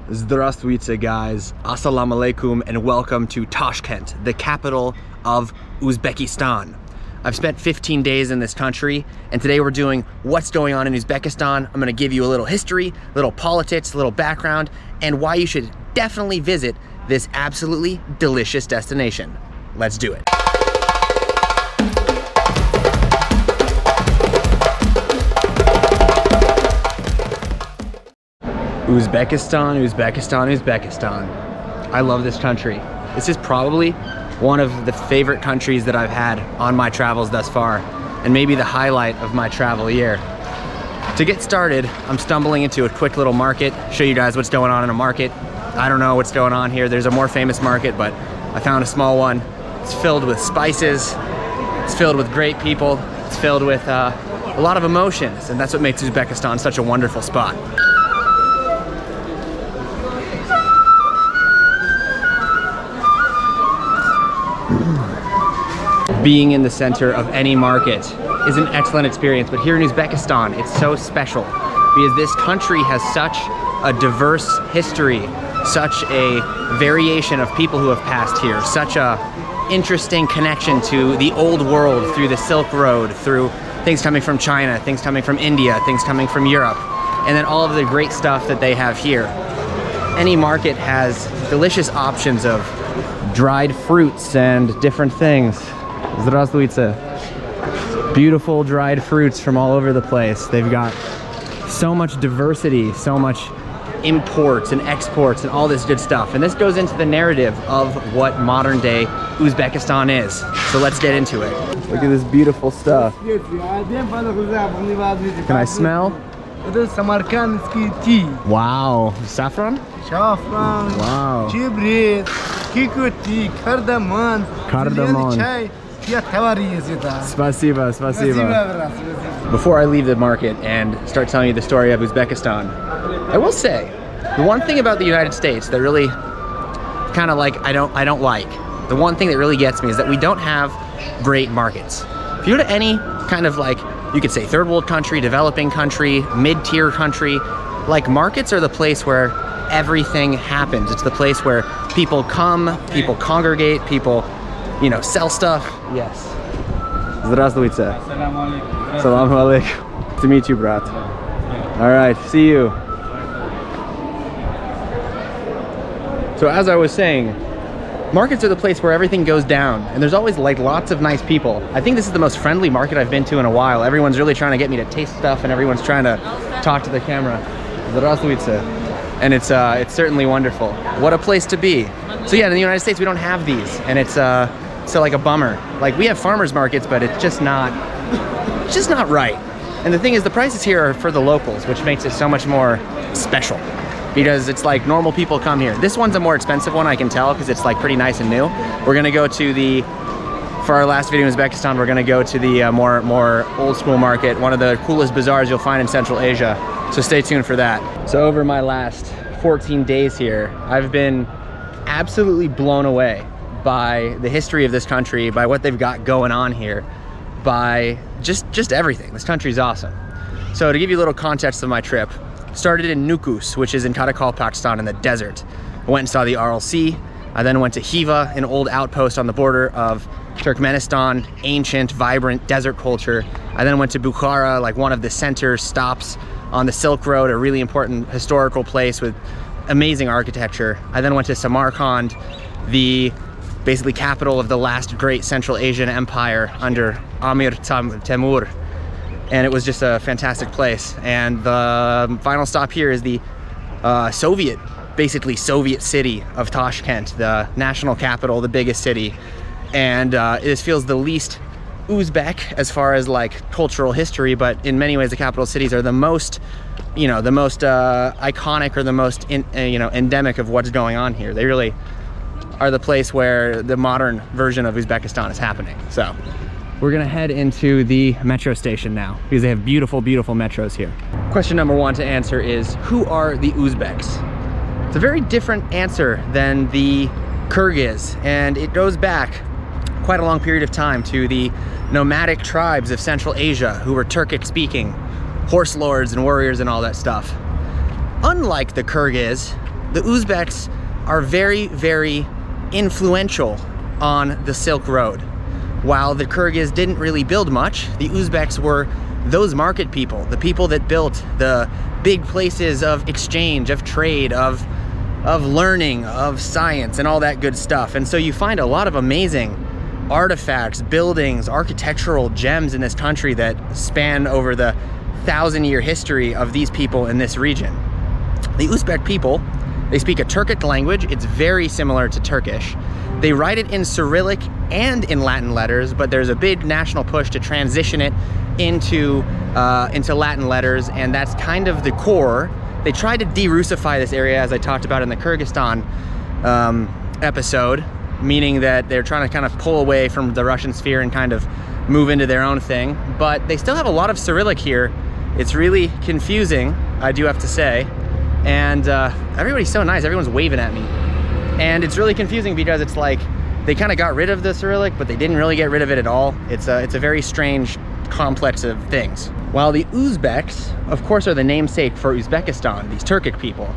Здравствуйте, guys. Assalamu alaikum and welcome to Tashkent, the capital of Uzbekistan. I've spent 15 days in this country, and today we're doing what's going on in Uzbekistan. I'm gonna give you a little history, little politics, a little background, and why you should definitely visit this absolutely delicious destination. Let's do it. Uzbekistan, Uzbekistan, Uzbekistan. I love this country. This is probably one of the favorite countries that I've had on my travels thus far, and maybe the highlight of my travel year. To get started, I'm stumbling into a quick little market, show you guys what's going on in a market. I don't know what's going on here. There's a more famous market, but I found a small one. It's filled with spices, it's filled with great people, it's filled with a lot of emotions, and that's what makes Uzbekistan such a wonderful spot. Being in the center of any market is an excellent experience, but here in Uzbekistan, it's so special because this country has such a diverse history, such a variation of people who have passed here, such a interesting connection to the old world through the Silk Road, through things coming from China, things coming from India, things coming from Europe, and then all of the great stuff that they have here. Any market has delicious options of dried fruits and different things. Здравствуйте. Beautiful dried fruits from all over the place. They've got so much diversity, so much imports and exports and all this good stuff. And this goes into the narrative of what modern day Uzbekistan is. So let's get into it. Look at this beautiful stuff. Can I smell? It is Samarkand tea. Wow. Saffron? Saffron. Wow. Chibrit, kikuti, cardamom. Cardamom. Spasiba, spasiba. Before I leave the market and start telling you the story of Uzbekistan, I will say the one thing about the United States that really kind of like I don't like, the one thing that really gets me is that we don't have great markets. If you go to any kind of, like, you could say third world country, developing country, mid-tier country, like, markets are the place where everything happens. It's the place where people come, people congregate, people, you know, sell stuff. Yes. Здравствуйте. Assalamu alaikum. To meet you, brat. All right, see you. So as I was saying, markets are the place where everything goes down, and there's always, like, lots of nice people. I think this is the most friendly market I've been to in a while. Everyone's really trying to get me to taste stuff, and everyone's trying to talk to the camera. Здравствуйте. And it's certainly wonderful. What a place to be. So yeah, in the United States, we don't have these, and it's so, like, a bummer. Like, we have farmers markets, but it's just not right. And the thing is, the prices here are for the locals, which makes it so much more special, because it's like normal people come here. This one's a more expensive one, I can tell, because it's, like, pretty nice and new. We're gonna go to for our last video in Uzbekistan, we're gonna go to the more old school market, one of the coolest bazaars you'll find in Central Asia. So stay tuned for that. So over my last 14 days here, I've been absolutely blown away by the history of this country, by what they've got going on here, by just everything. This country's awesome. So to give you a little context of my trip, started in Nukus, which is in Karakol, Pakistan, in the desert. I went and saw the Aral Sea. I then went to Khiva, an old outpost on the border of Turkmenistan, ancient, vibrant desert culture. I then went to Bukhara, like one of the center stops on the Silk Road, a really important historical place with amazing architecture. I then went to Samarkand, the basically capital of the last great Central Asian empire under Amir Temur. And it was just a fantastic place. And the final stop here is the basically Soviet city of Tashkent, the national capital, the biggest city. And this feels the least Uzbek as far as, like, cultural history, but in many ways the capital cities are the most, you know, the most iconic, or the most endemic of what's going on here. They really are the place where the modern version of Uzbekistan is happening. So we're gonna head into the metro station now, because they have beautiful, beautiful metros here. Question number one to answer is, who are the Uzbeks? It's a very different answer than the Kyrgyz, and it goes back quite a long period of time to the nomadic tribes of Central Asia who were Turkic speaking, horse lords and warriors and all that stuff. Unlike the Kyrgyz the Uzbeks are very, very influential on the Silk Road. While the Kyrgyz didn't really build much, the Uzbeks were those market people, the people that built the big places of exchange, of trade, of learning, of science, and all that good stuff. And so you find a lot of amazing artifacts, buildings, architectural gems in this country that span over the 1,000-year history of these people in this region. The Uzbek people, they speak a Turkic language. It's very similar to Turkish. They write it in Cyrillic and in Latin letters, but there's a big national push to transition it into Latin letters, and that's kind of the core. They tried to de-Russify this area, as I talked about in the Kyrgyzstan episode, meaning that they're trying to kind of pull away from the Russian sphere and kind of move into their own thing. But they still have a lot of Cyrillic here. It's really confusing, I do have to say. And everybody's so nice, everyone's waving at me. And it's really confusing because it's like they kind of got rid of the Cyrillic, but they didn't really get rid of it at all. It's a very strange complex of things. While the Uzbeks, of course, are the namesake for Uzbekistan, these Turkic people,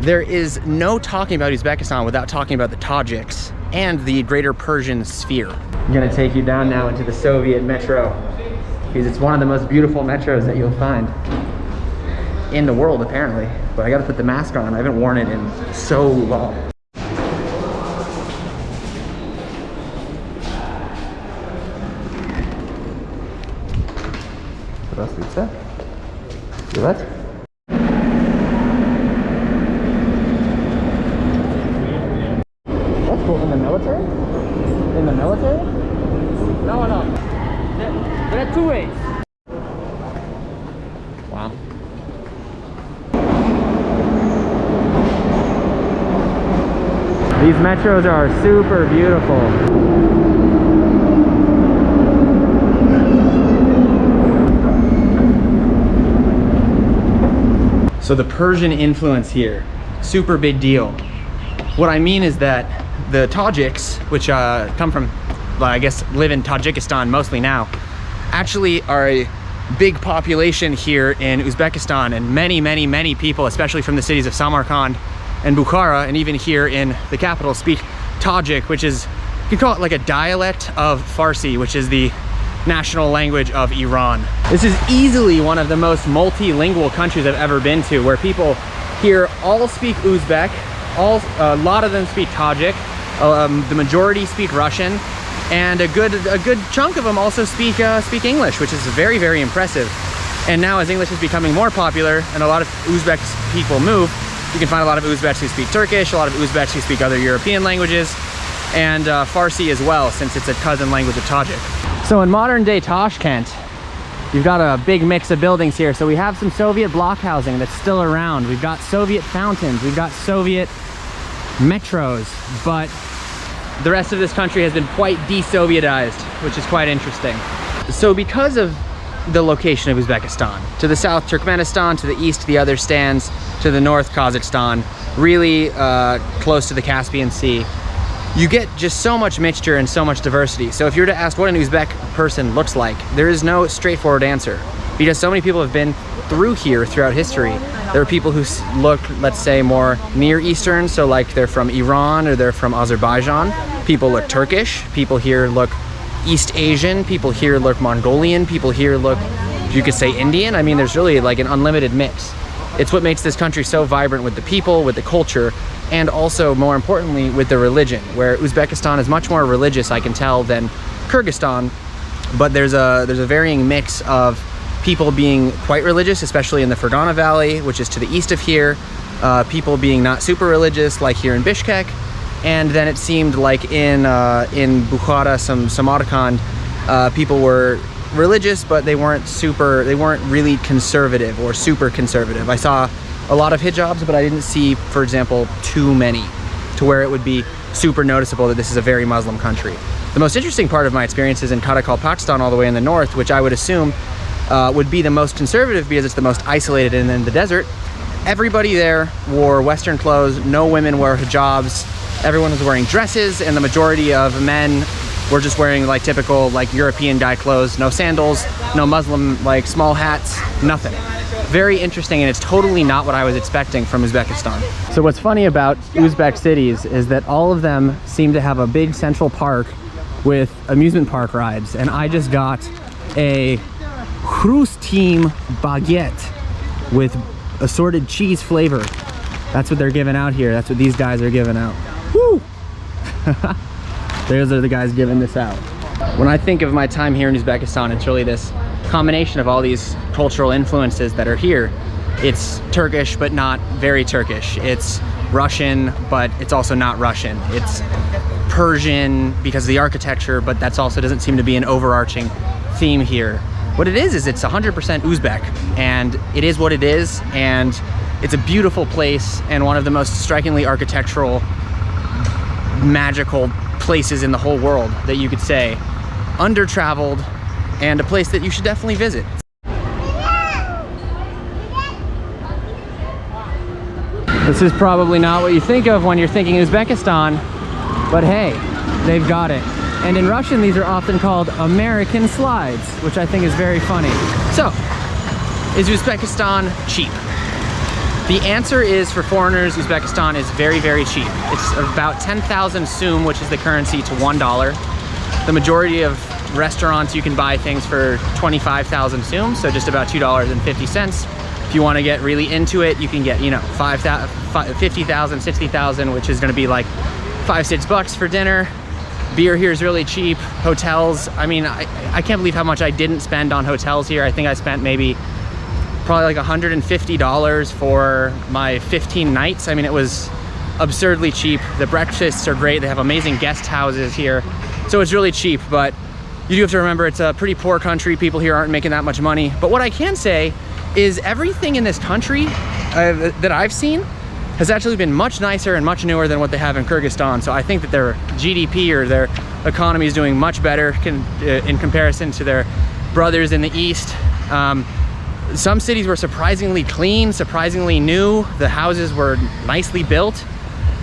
there is no talking about Uzbekistan without talking about the Tajiks and the greater Persian sphere. I'm gonna take you down now into the Soviet metro, because it's one of the most beautiful metros that you'll find in the world, apparently. But I gotta put the mask on. I haven't worn it in so long. Здравствуйте. Привет. That's cool. In the military? In the military? No, no. There are two ways. Wow. These metros are super beautiful. So the Persian influence here, super big deal. What I mean is that the Tajiks, which come from, well, I guess live in Tajikistan mostly now, actually are a big population here in Uzbekistan, and many, many, many people, especially from the cities of Samarkand and Bukhara, and even here in the capital, speak Tajik, which is, you could call it like a dialect of Farsi, which is the national language of Iran. This is easily one of the most multilingual countries I've ever been to, where people here all speak Uzbek, a lot of them speak Tajik, the majority speak Russian, and a good chunk of them also speak English, which is very, very impressive. And now as English is becoming more popular and a lot of Uzbek people move, you can find a lot of Uzbeks who speak Turkish, a lot of Uzbeks who speak other European languages, and Farsi as well, since it's a cousin language of Tajik. So in modern day Tashkent, you've got a big mix of buildings here. So we have some Soviet block housing that's still around. We've got Soviet fountains, we've got Soviet metros, but the rest of this country has been quite de-Sovietized, which is quite interesting. So because of the location of Uzbekistan, to the south Turkmenistan, to the east the other stands, to the north Kazakhstan, really close to the Caspian Sea, you get just so much mixture and so much diversity. So if you were to ask what an Uzbek person looks like, there is no straightforward answer, because so many people have been through here throughout history. There are people who look, let's say, more Near Eastern, so like they're from Iran or they're from Azerbaijan. People look Turkish, people here look East Asian, people here look Mongolian, people here look, you could say, Indian. I mean, there's really like an unlimited mix. It's what makes this country so vibrant with the people, with the culture, and also, more importantly, with the religion, where Uzbekistan is much more religious, I can tell, than Kyrgyzstan. But there's a varying mix of people being quite religious, especially in the Fergana Valley, which is to the east of here, people being not super religious, like here in Bishkek, and then it seemed like in Bukhara, Samarkand, people were religious, but they weren't really conservative or super conservative. I saw a lot of hijabs, but I didn't see, for example, too many to where it would be super noticeable that this is a very Muslim country. The most interesting part of my experience is in Karakol, Pakistan, all the way in the north, which I would assume would be the most conservative because it's the most isolated and in the desert. Everybody there wore Western clothes, no women wore hijabs, everyone was wearing dresses, and the majority of men were just wearing like typical like European guy clothes, no sandals, no Muslim like small hats, nothing. very interesting, and it's totally not what I was expecting from Uzbekistan. So what's funny about Uzbek cities is that all of them seem to have a big central park with amusement park rides, and I just got a Hrustim baguette with assorted cheese flavor. That's what they're giving out here. That's what these guys are giving out. Woo! Those are the guys giving this out. When I think of my time here in Uzbekistan, it's really this combination of all these cultural influences that are here. It's Turkish, but not very Turkish. It's Russian, but it's also not Russian. It's Persian because of the architecture, but that's also doesn't seem to be an overarching theme here. What it is it's 100% Uzbek, and it is what it is, and it's a beautiful place and one of the most strikingly architectural, magical places in the whole world that you could say. Under-traveled, and a place that you should definitely visit. This is probably not what you think of when you're thinking Uzbekistan, but hey, they've got it. And in Russian, these are often called American slides, which I think is very funny. So, is Uzbekistan cheap? The answer is, for foreigners, Uzbekistan is very, very cheap. It's about 10,000 soom, which is the currency, to $1. The majority of restaurants, you can buy things for 25,000 soom, so just about $2.50. If you want to get really into it, you can get, you know, 50,000, 60,000, which is going to be like $5-6 for dinner. Beer here is really cheap. Hotels, I mean, I can't believe how much I didn't spend on hotels here. I think I spent probably like $150 for my 15 nights. I mean, it was absurdly cheap. The breakfasts are great. They have amazing guest houses here. So it's really cheap, but you do have to remember it's a pretty poor country. People here aren't making that much money. But what I can say is everything in this country that I've seen has actually been much nicer and much newer than what they have in Kyrgyzstan. So I think that their GDP or their economy is doing much better in comparison to their brothers in the East. Some cities were surprisingly clean, surprisingly new. The houses were nicely built.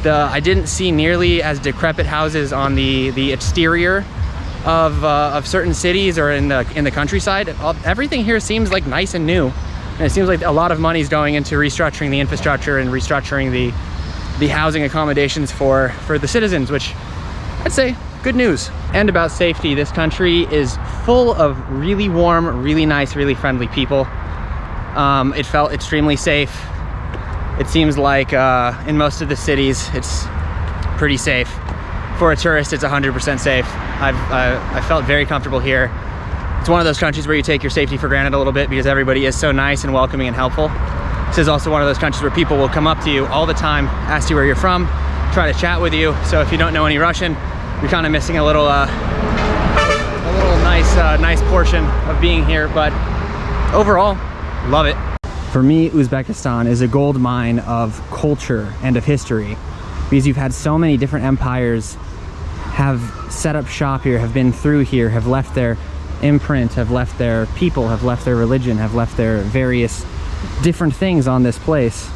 I didn't see nearly as decrepit houses on the exterior of certain cities or in the countryside. Everything here seems like nice and new. And it seems like a lot of money is going into restructuring the infrastructure and restructuring the housing accommodations for the citizens, which I'd say good news. And about safety, this country is full of really warm, really nice, really friendly people. It felt extremely safe. It seems like in most of the cities, it's pretty safe. For a tourist, it's 100% safe. I felt very comfortable here. It's one of those countries where you take your safety for granted a little bit because everybody is so nice and welcoming and helpful. This is also one of those countries where people will come up to you all the time, ask you where you're from, try to chat with you. So if you don't know any Russian, you're kind of missing a little nice portion of being here. But overall, love it. For me, Uzbekistan is a gold mine of culture and of history, because you've had so many different empires have set up shop here, have been through here, have left their imprint, have left their people, have left their religion, have left their various different things on this place.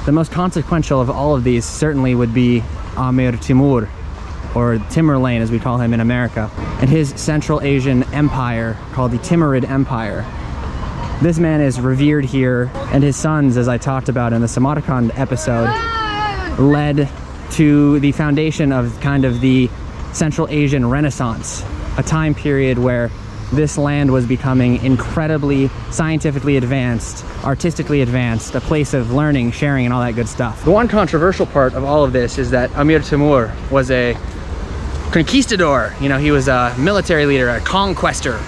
The most consequential of all of these certainly would be Amir Timur, or Timurlane as we call him in America, and his Central Asian empire called the Timurid Empire. This man is revered here, and his sons, as I talked about in the Samarkand episode, led to the foundation of kind of the Central Asian Renaissance, a time period where this land was becoming incredibly scientifically advanced, artistically advanced, a place of learning, sharing, and all that good stuff. The one controversial part of all of this is that Amir Timur was a conquistador. You know, he was a military leader, a conquestor.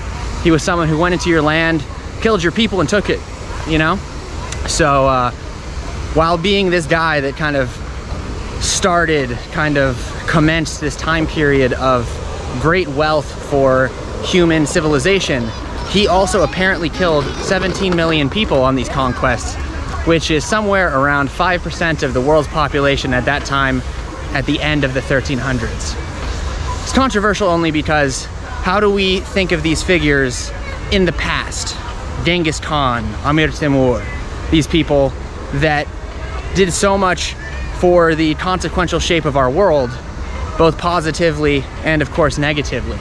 He was someone who went into your land, killed your people, and took it, you know? So while being this guy that kind of commenced this time period of great wealth for human civilization, he also apparently killed 17 million people on these conquests, which is somewhere around 5% of the world's population at that time at the end of the 1300s. It's controversial only because how do we think of these figures in the past? Genghis Khan, Amir Timur, these people that did so much for the consequential shape of our world, both positively and of course negatively.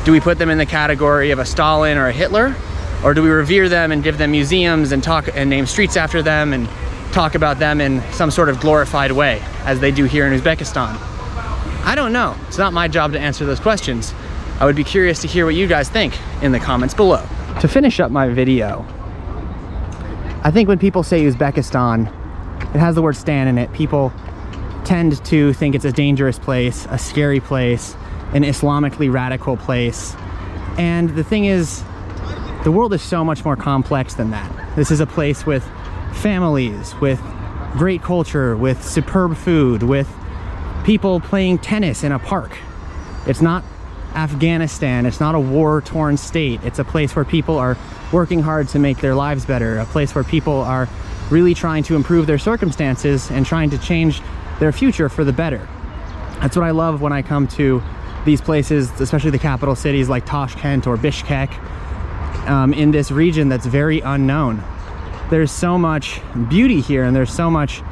Do we put them in the category of a Stalin or a Hitler? Or do we revere them and give them museums and talk and name streets after them and talk about them in some sort of glorified way, as they do here in Uzbekistan? I don't know. It's not my job to answer those questions. I would be curious to hear what you guys think in the comments below. To finish up my video, I think when people say Uzbekistan, it has the word "stan" in it. People tend to think it's a dangerous place, a scary place, an Islamically radical place. And the thing is, the world is so much more complex than that. This is a place with families, with great culture, with superb food, with people playing tennis in a park. It's not Afghanistan, it's not a war-torn state. It's a place where people are working hard to make their lives better, a place where people are really trying to improve their circumstances and trying to change their future for the better. That's what I love when I come to these places, especially the capital cities like Tashkent or Bishkek, in this region that's very unknown. There's so much beauty here, and there's so much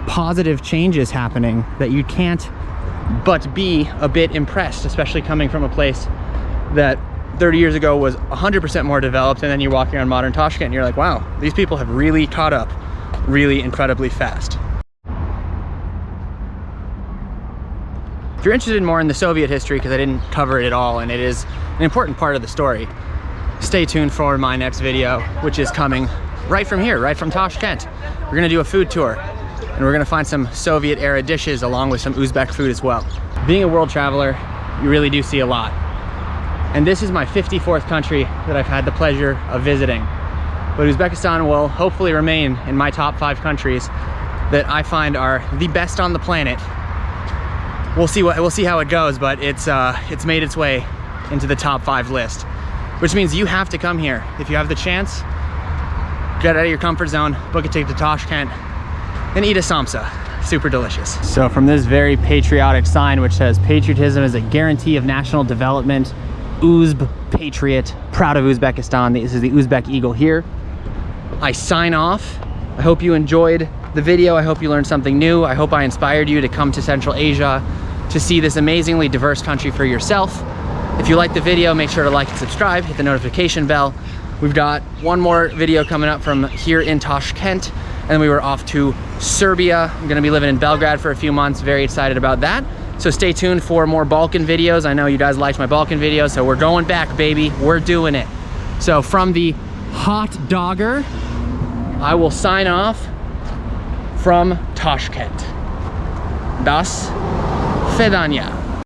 positive changes happening that you can't but be a bit impressed, especially coming from a place that 30 years ago was 100% more developed, and then you're walking around modern Tashkent and you're like, wow, these people have really caught up really incredibly fast. If you're interested more in the Soviet history, because I didn't cover it at all and it is an important part of the story, stay tuned for my next video, which is coming right from here, right from Tashkent. We're gonna do a food tour, and we're gonna find some Soviet era dishes along with some Uzbek food as well. Being a world traveler, you really do see a lot. And this is my 54th country that I've had the pleasure of visiting. But Uzbekistan will hopefully remain in my top 5 countries that I find are the best on the planet. We'll see how it goes, but it's made its way into the top 5 list, which means you have to come here. If you have the chance, get out of your comfort zone, book a ticket to Tashkent, and eat a samsa. Super delicious. So from this very patriotic sign which says patriotism is a guarantee of national development, Uzb patriot, proud of Uzbekistan, this is the Uzbek eagle here, I sign off. I hope you enjoyed the video. I hope you learned something new. I hope I inspired you to come to Central Asia to see this amazingly diverse country for yourself. If you liked the video, make sure to like and subscribe, hit the notification bell. We've got one more video coming up from here in Tashkent, and then we were off to Serbia. I'm gonna be living in Belgrade for a few months. Very excited about that. So stay tuned for more Balkan videos. I know you guys liked my Balkan videos, so we're going back, baby. We're doing it. So from the hot dogger, I will sign off from Tashkent. Das Fedanya.